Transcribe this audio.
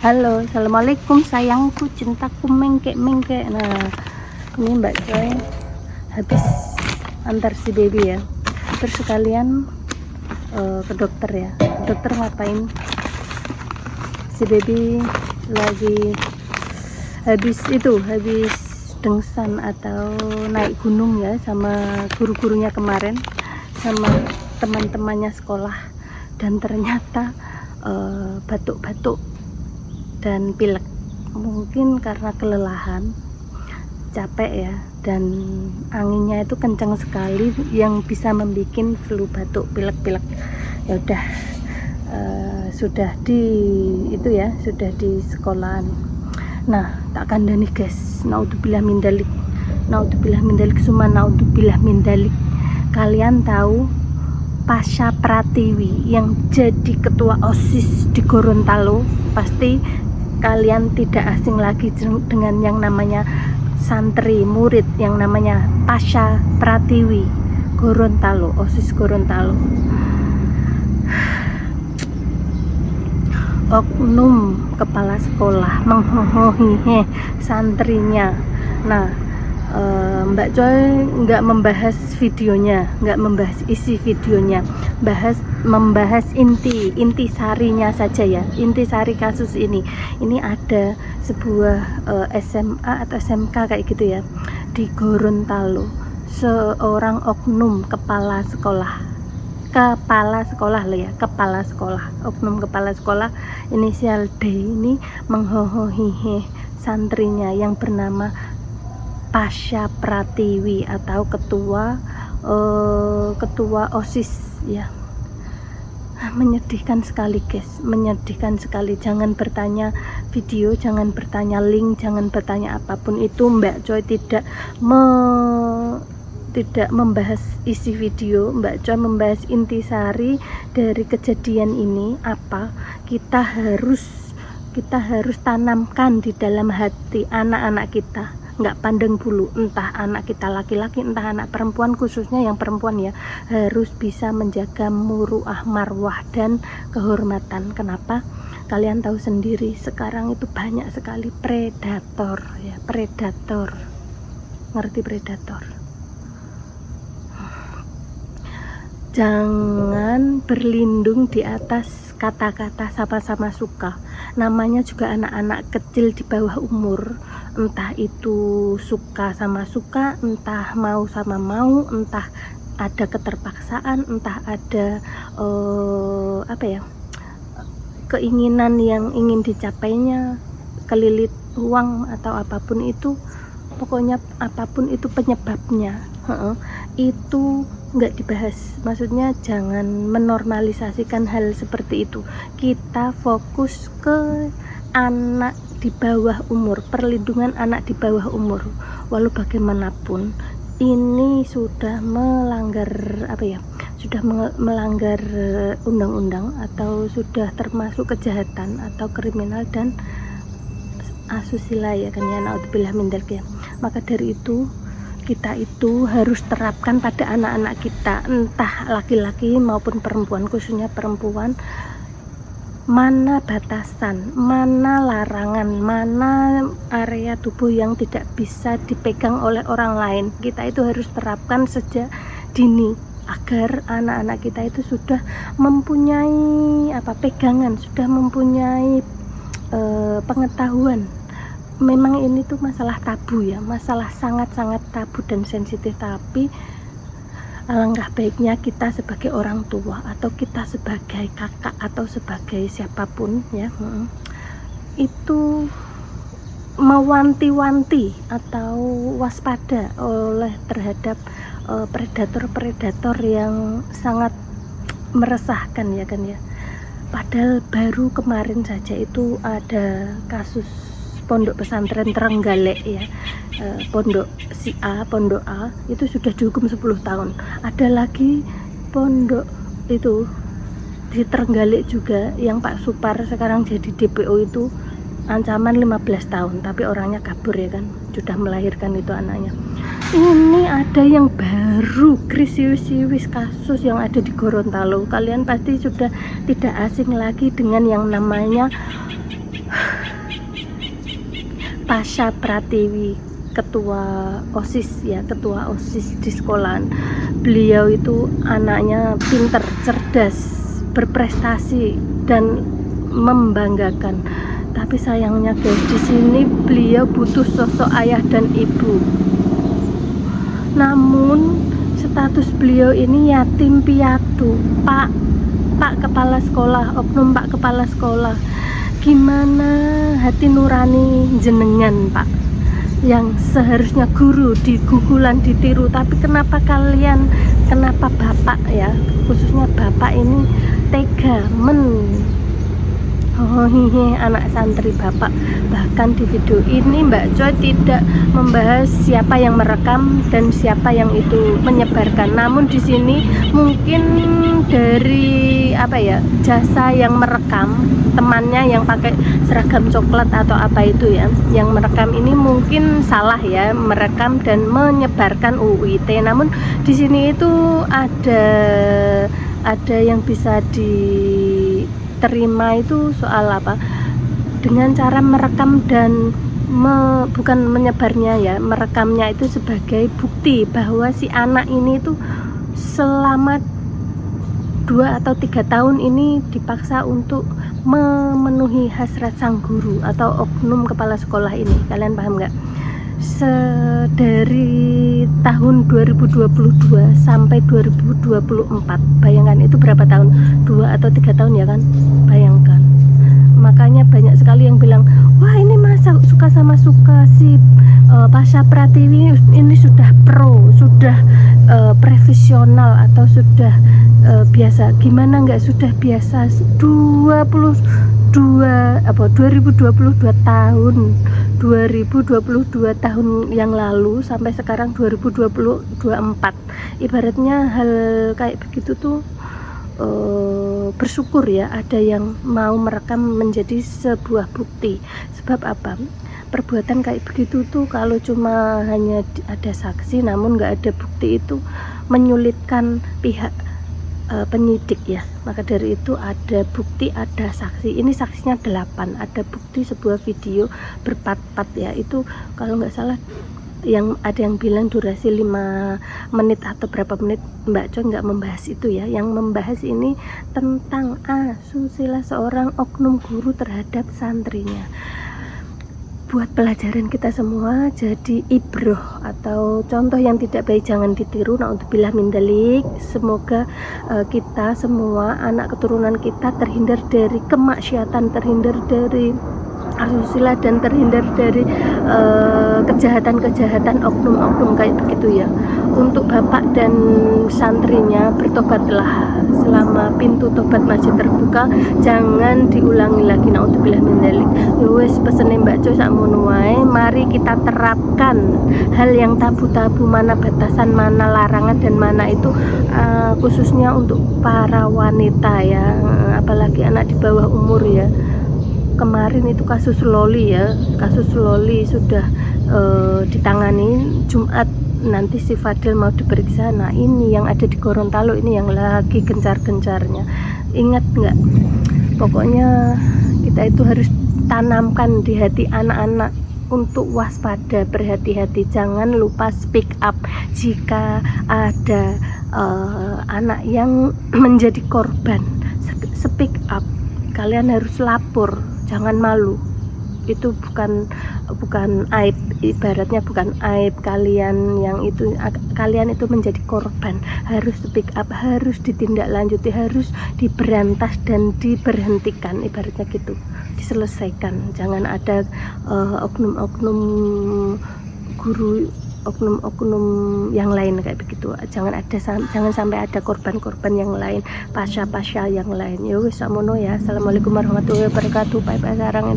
Halo, assalamualaikum sayangku, cintaku, mengkek. Nah, ini Mbak Joy habis antar si baby ya. Terus sekalian ke dokter ya. Dokter ngapain? Si baby lagi habis dengsan atau naik gunung ya, sama guru-gurunya kemarin, sama teman-temannya sekolah, dan ternyata batuk-batuk dan pilek. Mungkin karena kelelahan, capek ya, dan anginnya itu kencang sekali yang bisa membuat flu, batuk, pilek. Ya udah, sudah di sekolahan. Nah, tak kandani guys, naudzubillah min dalik summa naudzubillah min dalik. Kalian tahu Pasha Pratiwi yang jadi ketua OSIS di Gorontalo? Pasti kalian tidak asing lagi dengan yang namanya santri murid yang namanya Pasha Pratiwi Gorontalo, OSIS Gorontalo. Oknum kepala sekolah menghohohi santrinya. Nah, Mbak Joy nggak membahas videonya, nggak membahas isi videonya, membahas inti sarinya saja ya. Inti sari kasus ini ada sebuah SMA atau SMK kayak gitu ya, di Gorontalo. Seorang oknum kepala sekolah oknum kepala sekolah inisial D ini menghohohi santrinya yang bernama Pasha Pratiwi atau ketua OSIS ya. Menyedihkan sekali guys, menyedihkan sekali. Jangan bertanya video, jangan bertanya link, jangan bertanya apapun itu. Mbak Joy tidak membahas isi video. Mbak Joy membahas intisari dari kejadian ini. Apa kita harus tanamkan di dalam hati anak-anak kita, nggak pandang bulu, entah anak kita laki-laki entah anak perempuan, khususnya yang perempuan ya, harus bisa menjaga muruah, marwah, dan kehormatan. Kenapa? Kalian tahu sendiri, sekarang itu banyak sekali predator ya, predator. Ngerti predator? Jangan berlindung di atas kata-kata sama-sama suka. Namanya juga anak-anak kecil di bawah umur, entah itu suka sama suka, entah mau sama mau, entah ada keterpaksaan, entah ada keinginan yang ingin dicapainya, kelilit uang atau apapun itu. Pokoknya apapun itu penyebabnya, itu nggak dibahas. Maksudnya jangan menormalisasikan hal seperti itu. Kita fokus ke anak di bawah umur, perlindungan anak di bawah umur. Walau bagaimanapun ini sudah melanggar melanggar undang-undang, atau sudah termasuk kejahatan atau kriminal dan asusila ya kan ya, naudzubillah min dzalik ya. Maka dari itu kita itu harus terapkan pada anak-anak kita, entah laki-laki maupun perempuan, khususnya perempuan, mana batasan, mana larangan, mana area tubuh yang tidak bisa dipegang oleh orang lain. Kita itu harus terapkan sejak dini agar anak-anak kita itu sudah mempunyai pegangan, sudah mempunyai pengetahuan. Memang ini tuh masalah tabu ya, masalah sangat-sangat tabu dan sensitif, tapi alangkah baiknya kita sebagai orang tua atau kita sebagai kakak atau sebagai siapapun ya, itu mewanti-wanti atau waspada terhadap predator-predator yang sangat meresahkan ya kan ya. Padahal baru kemarin saja itu ada kasus pondok pesantren Trenggalek ya, pondok si A, pondok A itu sudah dihukum 10 tahun. Ada lagi pondok itu di Trenggalek juga yang Pak Supar sekarang jadi DPO itu ancaman 15 tahun, tapi orangnya kabur ya kan, sudah melahirkan itu anaknya. Ini ada yang baru, krisius kasus yang ada di Gorontalo. Kalian pasti sudah tidak asing lagi dengan yang namanya Pasha Pratiwi, ketua OSIS ya, ketua OSIS di sekolahan. Beliau itu anaknya pinter, cerdas, berprestasi dan membanggakan. Tapi sayangnya guys, di sini beliau butuh sosok ayah dan ibu. Namun status beliau ini yatim piatu. Pak kepala sekolah, oknum Pak kepala sekolah, gimana hati nurani jenengan Pak, yang seharusnya guru digugulan ditiru, tapi kenapa bapak ya, khususnya bapak ini tega anak santri bapak. Bahkan di video ini Mbak Joy tidak membahas siapa yang merekam dan siapa yang itu menyebarkan. Namun di sini mungkin dari jasa yang merekam, temannya yang pakai seragam coklat atau apa itu ya, yang merekam ini mungkin salah ya, merekam dan menyebarkan UU ITE. Namun di sini itu ada yang bisa diterima itu soal dengan cara merekam dan bukan menyebarnya ya, merekamnya itu sebagai bukti bahwa si anak ini tuh selama 2 atau 3 tahun ini dipaksa untuk memenuhi hasrat sang guru atau oknum kepala sekolah ini. Kalian paham nggak? Dari tahun 2022 sampai 2024, bayangkan itu berapa tahun? 2 atau 3 tahun ya kan? Bayangkan. Makanya banyak sekali yang bilang, wah ini masa suka sama suka si Pasha Pratiwi ini sudah pro, sudah profesional atau sudah biasa. Gimana nggak sudah biasa? 2022 tahun yang lalu sampai sekarang 2024, ibaratnya hal kayak begitu tuh bersyukur ya ada yang mau merekam menjadi sebuah bukti. Sebab apa? Perbuatan kayak begitu tuh kalau cuma hanya ada saksi namun nggak ada bukti itu menyulitkan pihak penyidik ya. Maka dari itu ada bukti, ada saksi. Ini saksinya 8, ada bukti sebuah video berpart-part ya. Itu kalau nggak salah yang ada yang bilang durasi 5 menit atau berapa menit. Mbak Coy nggak membahas itu ya. Yang membahas ini tentang asusila seorang oknum guru terhadap santrinya. Buat pelajaran kita semua, jadi ibroh atau contoh yang tidak baik jangan ditiru. Naudzubillah min dzalik. Semoga kita semua, anak keturunan kita terhindar dari kemaksiatan, terhindar dari asusila dan terhindar dari kejahatan-kejahatan oknum-oknum kayak begitu ya. Untuk bapak dan santrinya, bertobatlah selama pintu tobat masih terbuka, jangan diulangi lagi. Naudzubillah min dzalik. Wes pesene Mbak Coy sakmono wae, mari kita terapkan hal yang tabu-tabu, mana batasan, mana larangan dan mana itu khususnya untuk para wanita ya, apalagi anak di bawah umur ya. Kemarin itu kasus Loli ya, kasus Loli sudah ditangani. Jumat nanti si Fadil mau diperiksa. Nah ini yang ada di Gorontalo ini yang lagi gencar-gencarnya. Ingat nggak? Pokoknya kita itu harus tanamkan di hati anak-anak untuk waspada, berhati-hati. Jangan lupa speak up jika ada anak yang menjadi korban. Speak up, kalian harus lapor, jangan malu. Itu bukan aib, ibaratnya bukan aib kalian yang itu, kalian itu menjadi korban. Harus speak up, harus ditindaklanjuti, harus diberantas dan diberhentikan, ibaratnya gitu, diselesaikan. Jangan ada oknum-oknum guru, oknum-oknum yang lain kayak begitu. Jangan sampai ada korban-korban yang lain, pasha yang lain. Ya wis sakmono ya. Assalamualaikum warahmatullahi wabarakatuh. Bye bye sarang.